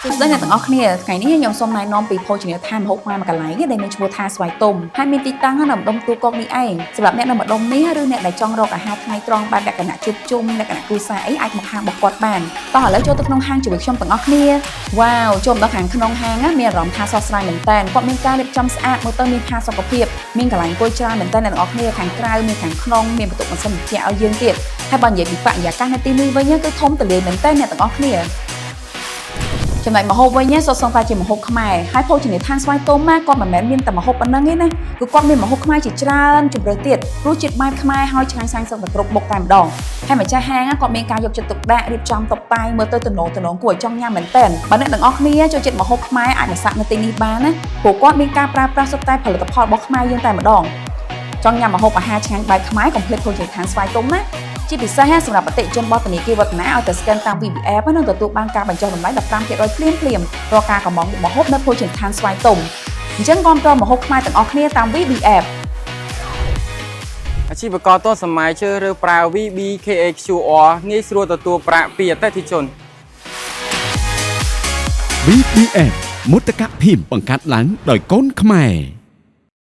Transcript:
Đây là tầng óc nè, ngày ní nhom xôm này nom bị phô chỉ tham hộp mai mà cả lấy cái đây mình chua tha xoài tôm hai miền tây tăng nó nằm đông tu con đi aiสำหรับเนี่ยนำมาดมนี้หรือเนี่ยในจองรอกอาหารไทยตรองบานแบบขณะจุบจุ่มในขณะกูสายไอ้หมกหางบอกกอดบานต่อแล้วโจตึกน้องหางจุบชมตางออกเนี่ยว้าวชมตะหางขนมหางมีรอมทาซอสลายเหมือนแตนก็มีการเล็บจำสะอาดมือเตอร์มีทาสกปรกมีกระไหลโกยจาเหมือนแตนในออกเนี่ยหางกลายมีหางขนมมีประตูมันสนิทแก่เอาเยือนเกียรถ้าบางอย่างbị bạnอยากการในตีนี้ไว้เนี่ยก็ทมแต่เรียนเหมือนแตนเนี่ยตางออกเนี่ยចំណែកមហូបវិញសសងតែជាមហូបខ្មែរហើយភោជនីយដ្ឋានស្វាយតូមម៉ាគាត់មិនមែនមានតែមហូបប៉ុណ្ណឹងទេណាគឺគាត់មានមហូបខ្មែរជាច្រើនជម្រើសទៀតរសជាតិបែបខ្មែរហើយឆ្ងាញ់សាញ់សឹងតែគ្រប់មុខតែម្ដងហើយម្ចាស់ហាងគាត់មានការយកចិត្តទុកដាក់រៀបចំតុបតែងមើលទៅទំនងគួរឲ្យចង់ញ៉ាំមែនទែនបើអ្នកទាំងអស់គ្នាចូលចិត្តមហូបខ្មែរអាចមកសាក់នៅទីនេះបានណាព្រោះគាត់មានការប្រើប្រាស់សុទ្ធតែផលិតផលរបស់ខ្មែរយើងតែម្ដងចង់ញ៉ាំមហូបអាហារឆ្ងាញ់បែបខ្មែរកុំភ្លេចភោជនីយដ្ឋានស្វាយតូមណាជាពិសេសសម្រាប់អតិថិជនបទធនាគារវឌ្ឍនាឲ្យតែ scan តាម VBF នឹងទទួលបានការបញ្ចុះតម្លៃ 15% ភ្លាមរាល់ការកម្មង់មហូបនៅភោជនីយដ្ឋានស្វាយតូមអញ្ចឹងគាំទ្រមហូបខ្មែរទាំងអស់គ្នាតាម VBF អាជីវករទាន់សម័យជ្រើសរើសប្រើ VBKHQR ងាយស្រួលទទួលប្រាក់ពីអតិថិជន VBF មុតកភាពបង្កើតឡើងដោយកូនខ្មែរ